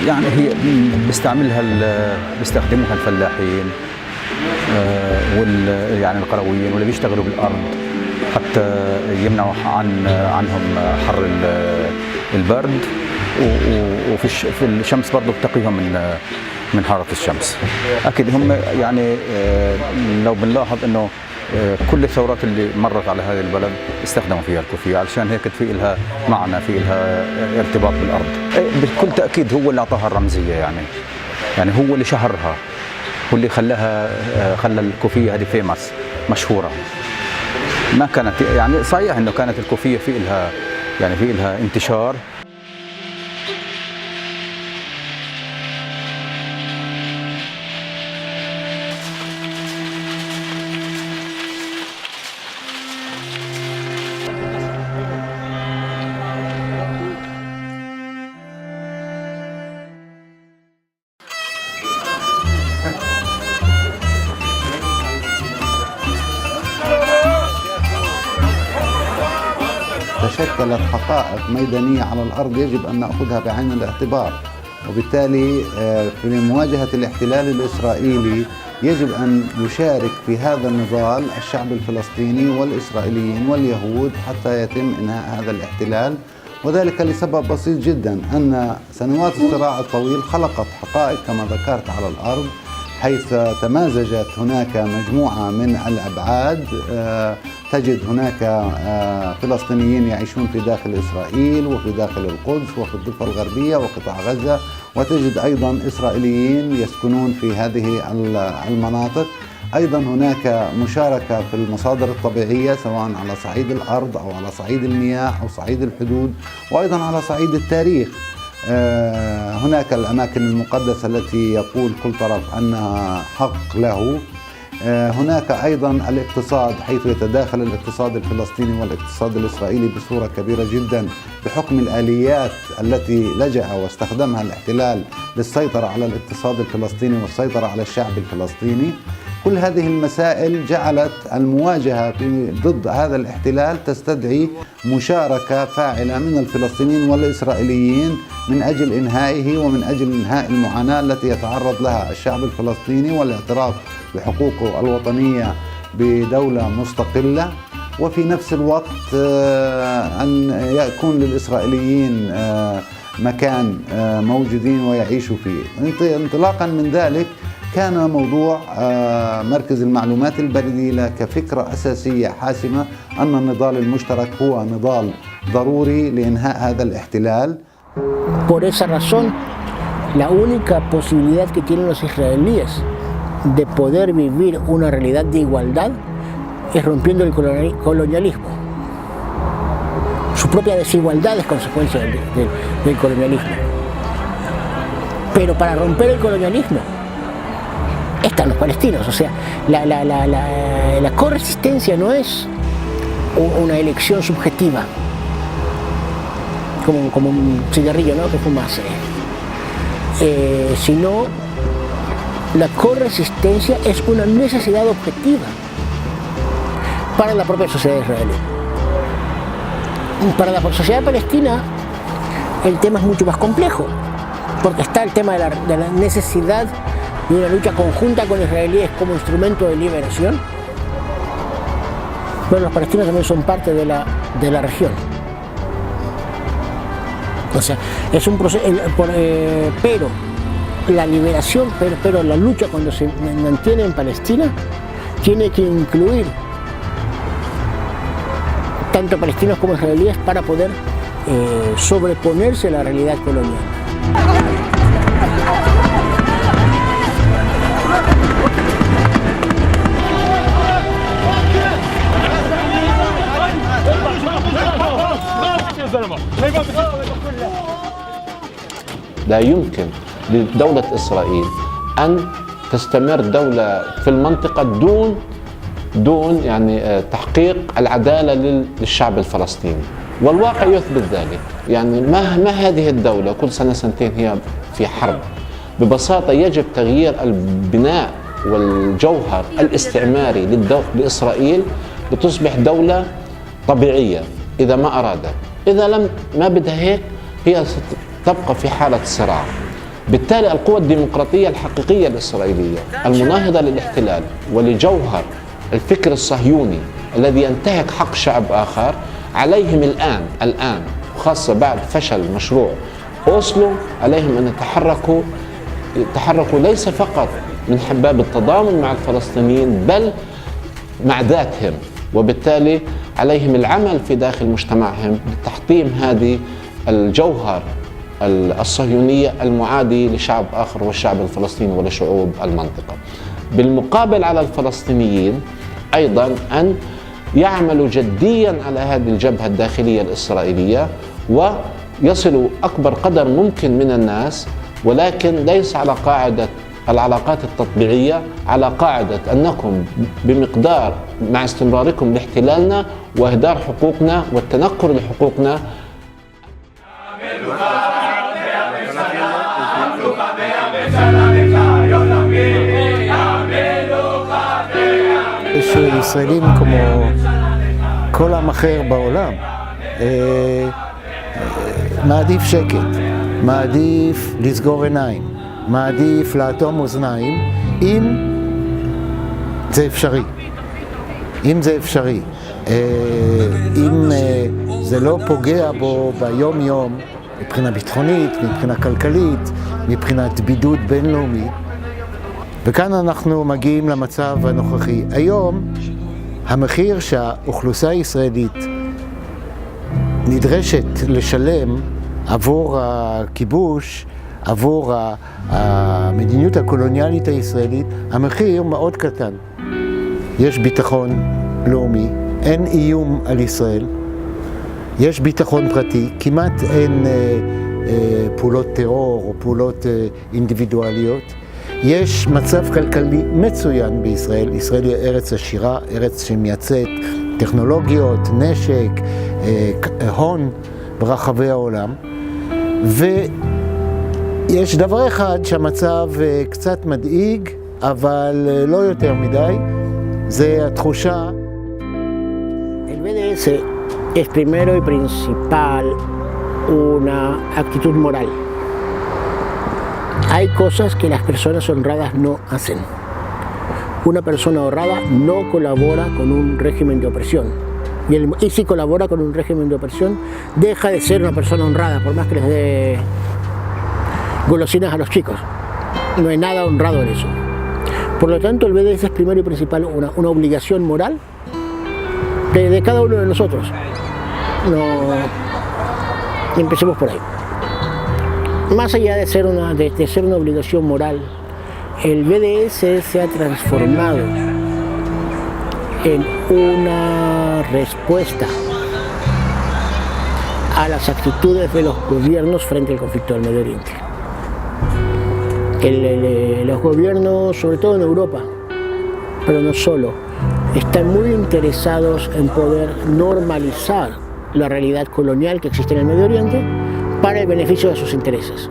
يعني هي بيستخدموها الفلاحين يعني القرويين واللي بيشتغلوا بالارض حتى يمنعوا عنهم حر البرد، وفي الشمس برضه بتقيهم من حرارة الشمس. اكيد هم يعني لو بنلاحظ انه كل الثورات اللي مرت على هذه البلد استخدموا فيها الكوفية، علشان هيك في لها معنى، في لها ارتباط بالارض. بكل تاكيد هو اللي اعطاها الرمزيه، يعني هو اللي شهرها، هو اللي خلى الكوفية هذه فيمس، مشهوره. ما كانت يعني صحيح انه كانت الكوفية في لها انتشار. تشكلت حقائق ميدانية على الأرض يجب أن نأخذها بعين الاعتبار، وبالتالي في مواجهة الاحتلال الإسرائيلي يجب أن يشارك في هذا النضال الشعب الفلسطيني والإسرائيليين واليهود حتى يتم إنهاء هذا الاحتلال، وذلك لسبب بسيط جدا، أن سنوات الصراع الطويل خلقت حقائق كما ذكرت على الأرض، حيث تمازجت هناك مجموعة من الأبعاد. تجد هناك فلسطينيين يعيشون في داخل إسرائيل وفي داخل القدس وفي الضفة الغربية وقطاع غزة، وتجد أيضا إسرائيليين يسكنون في هذه المناطق. أيضا هناك مشاركة في المصادر الطبيعية سواء على صعيد الأرض أو على صعيد المياه أو صعيد الحدود، وأيضا على صعيد التاريخ. هناك الأماكن المقدسة التي يقول كل طرف أنها حق له. هناك أيضا الاقتصاد، حيث يتداخل الاقتصاد الفلسطيني والاقتصاد الإسرائيلي بصورة كبيرة جدا بحكم الآليات التي لجأ واستخدمها الاحتلال للسيطرة على الاقتصاد الفلسطيني والسيطرة على الشعب الفلسطيني. كل هذه المسائل جعلت المواجهة ضد هذا الاحتلال تستدعي مشاركة فاعلة من الفلسطينيين والإسرائيليين من أجل إنهائه ومن أجل إنهاء المعاناة التي يتعرض لها الشعب الفلسطيني والاعتراف بحقوقه الوطنية بدولة مستقلة، وفي نفس الوقت أن يكون للإسرائيليين مكان موجودين ويعيشوا فيه. انطلاقا من ذلك كان موضوع مركز المعلومات البديلة كفكرة أساسية حاسمة أن النضال المشترك هو نضال ضروري لإنهاء هذا الاحتلال. Por esa razón, la única posibilidad que tienen los israelíes de poder vivir una realidad de igualdad es rompiendo el colonialismo. Su propia desigualdad es consecuencia del colonialismo. Pero para romper el colonialismo están los palestinos, o sea, la corresistencia no es una elección subjetiva, como un cigarrillo, ¿no?, que fumas, sino la corresistencia es una necesidad objetiva para la propia sociedad israelí. Para la sociedad palestina el tema es mucho más complejo, porque está el tema de la necesidad de una lucha conjunta con israelíes como instrumento de liberación, pero los palestinos también son parte de la región. O sea, es un proceso, pero la liberación, pero la lucha cuando se mantiene en Palestina tiene que incluir tanto palestinos como israelíes para poder sobreponerse a la realidad colonial. لا يمكن لدولة إسرائيل أن تستمر دولة في المنطقة دون يعني تحقيق العدالة للشعب الفلسطيني، والواقع يثبت ذلك. يعني ما هذه الدولة كل سنة سنتين هي في حرب. ببساطة يجب تغيير البناء والجوهر الاستعماري لإسرائيل لتصبح دولة طبيعية إذا ما أرادت. إذا ما بدها هيك هي ستبقى في حالة صراع. بالتالي القوى الديمقراطية الحقيقية الإسرائيلية المناهضة للاحتلال ولجوهر الفكر الصهيوني الذي ينتهك حق شعب آخر عليهم الآن خاصة بعد فشل مشروع أوسلو عليهم أن يتحركوا ليس فقط من باب التضامن مع الفلسطينيين بل مع ذاتهم، وبالتالي عليهم العمل في داخل مجتمعهم لتحطيم هذه الجوهر الصهيونية المعادي لشعب آخر والشعب الفلسطيني ولشعوب المنطقة. بالمقابل على الفلسطينيين أيضا أن يعملوا جديا على هذه الجبهة الداخلية الإسرائيلية ويصلوا أكبر قدر ممكن من الناس، ولكن ليس على قاعدة العلاقات التطبيعية، على قاعدة أنكم بمقدار مع استمراركم لاحتلالنا وإهدار حقوقنا والتنكر لحقوقنا. שישראלים כמו כל עם אחר בעולם מעדיף שקט, מעדיף לסגור עיניים, מעדיף לאטום אוזניים אם זה אפשרי. אם זה לא פוגע בו ביום יום מבחינה ביטחונית, מבחינה כלכלית, מבחינת בידוד בינלאומי. וכאן אנחנו מגיעים למצב הנוכחי. היום המחיר שהאוכלוסייה הישראלית נדרשת לשלם עבור הכיבוש, עבור המדיניות הקולוניאלית הישראלית, המחיר מאוד קטן. יש ביטחון לאומי, אין איום על ישראל, יש ביטחון פרטי, כמעט אין פעולות טרור או פעולות אינדיבידואליות. יש מצב כלכלי מצוין בישראל. ישראל היא ארץ עשירה, ארץ שמייצאת טכנולוגיות, נשק, הון ברחבי העולם. ויש דבר אחד שהמצב קצת מדאיג, אבל לא יותר מדי, זה התחושה. El BDS es primero y principal una actitud moral. Hay cosas que las personas honradas no hacen. Una persona honrada no colabora con un régimen de opresión. Y si colabora con un régimen de opresión, deja de ser una persona honrada, por más que les dé golosinas a los chicos. No hay nada honrado en eso. Por lo tanto, el BDS es primero y principal una obligación moral de cada uno de nosotros. Empecemos por ahí. Más allá de ser una obligación moral, el BDS se ha transformado en una respuesta a las actitudes de los gobiernos frente al conflicto del Medio Oriente. Los gobiernos, sobre todo en Europa, pero no solo, están muy interesados en poder normalizar la realidad colonial que existe en el Medio Oriente para el beneficio de sus intereses.